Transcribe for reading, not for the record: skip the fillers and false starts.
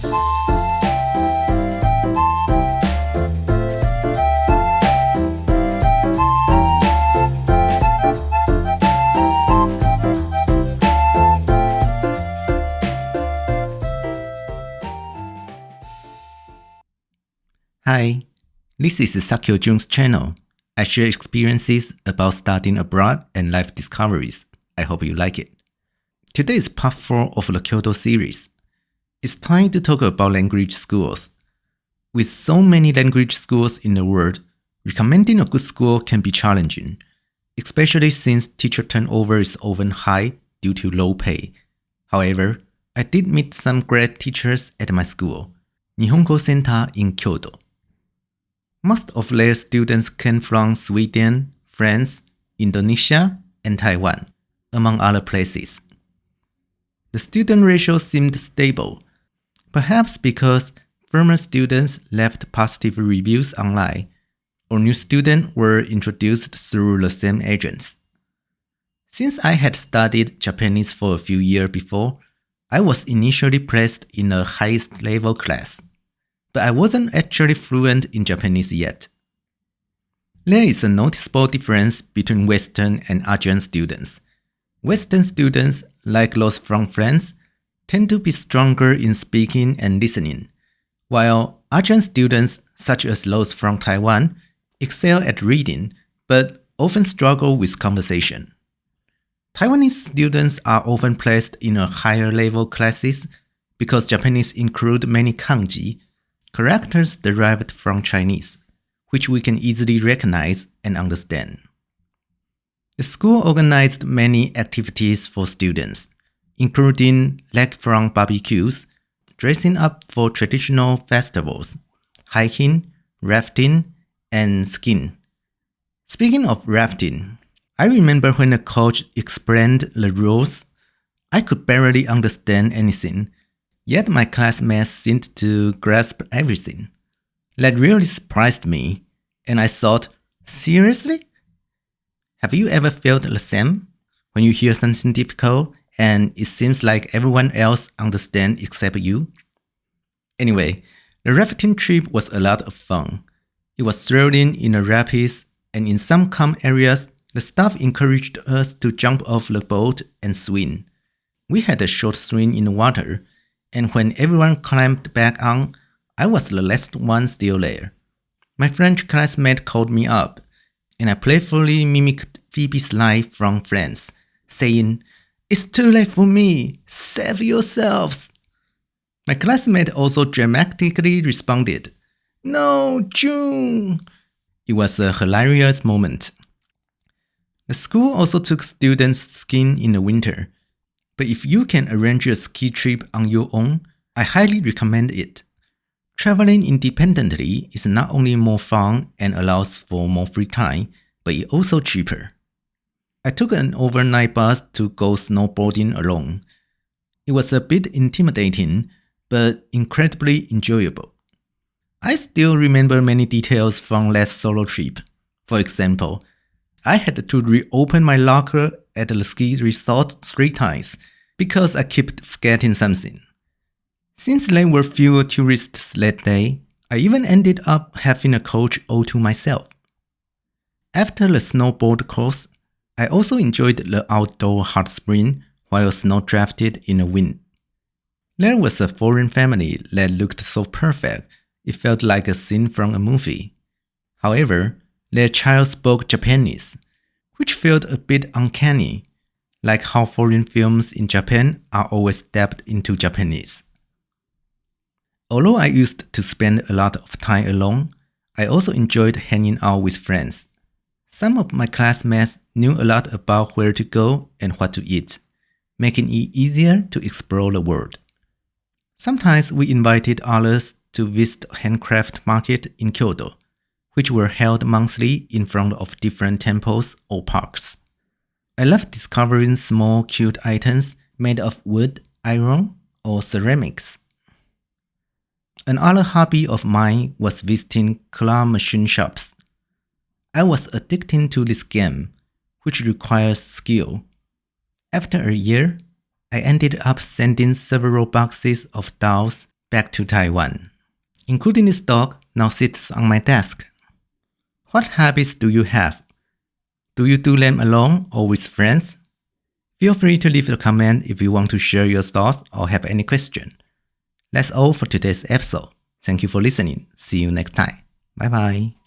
Hi, this is Sakyo Jun's channel. I share experiences about studying abroad and life discoveries. I hope you like it. Today is part 4 of the Kyoto series. It's time to talk about language schools. With so many language schools in the world, recommending a good school can be challenging, especially since teacher turnover is often high due to low pay. However, I did meet some great teachers at my school, Nihongo Center in Kyoto. Most of their students came from Sweden, France, Indonesia, and Taiwan, among other places. The student ratio seemed stable, perhaps because former students left positive reviews online, or new students were introduced through the same agents. Since I had studied Japanese for a few years before, I was initially placed in a highest level class, but I wasn't actually fluent in Japanese yet. There is a noticeable difference between Western and Asian students. Western students, like those from France, tend to be stronger in speaking and listening, while Asian students, such as those from Taiwan, excel at reading, but often struggle with conversation. Taiwanese students are often placed in a higher level classes because Japanese include many kanji, characters derived from Chinese, which we can easily recognize and understand. The school organized many activities for students, including lakefront barbecues, dressing up for traditional festivals, hiking, rafting, and skiing. Speaking of rafting, I remember when the coach explained the rules, I could barely understand anything. Yet my classmates seemed to grasp everything. That really surprised me, and I thought, seriously? Have you ever felt the same? When you hear something difficult and it seems like everyone else understands except you? Anyway, the rafting trip was a lot of fun. It was thrilling in the rapids, and in some calm areas, the staff encouraged us to jump off the boat and swim. We had a short swim in the water, and when everyone climbed back on, I was the last one still there. My French classmate called me up, and I playfully mimicked Phoebe's line from Friends, saying, "It's too late for me, save yourselves." My classmate also dramatically responded, "No, June!" It was a hilarious moment. The school also took students skiing in the winter. But if you can arrange a ski trip on your own, I highly recommend it. Traveling independently is not only more fun and allows for more free time, but it's also cheaper. I took an overnight bus to go snowboarding alone. It was a bit intimidating, but incredibly enjoyable. I still remember many details from that solo trip. For example, I had to reopen my locker at the ski resort 3 times because I kept forgetting something. Since there were fewer tourists that day, I even ended up having a coach all to myself. After the snowboard course, I also enjoyed the outdoor hot spring while snow drifted in the wind. There was a foreign family that looked so perfect, it felt like a scene from a movie. However, their child spoke Japanese, which felt a bit uncanny, like how foreign films in Japan are always dubbed into Japanese. Although I used to spend a lot of time alone, I also enjoyed hanging out with friends. Some of my classmates knew a lot about where to go and what to eat, making it easier to explore the world. Sometimes we invited others to visit handcraft market in Kyoto, which were held monthly in front of different temples or parks. I love discovering small cute items made of wood, iron, or ceramics. Another hobby of mine was visiting claw machine shops. I was addicted to this game, which requires skill. After a year, I ended up sending several boxes of dolls back to Taiwan, including this dog now sits on my desk. What habits do you have? Do you do them alone or with friends? Feel free to leave a comment if you want to share your thoughts or have any question. That's all for today's episode. Thank you for listening. See you next time. Bye bye.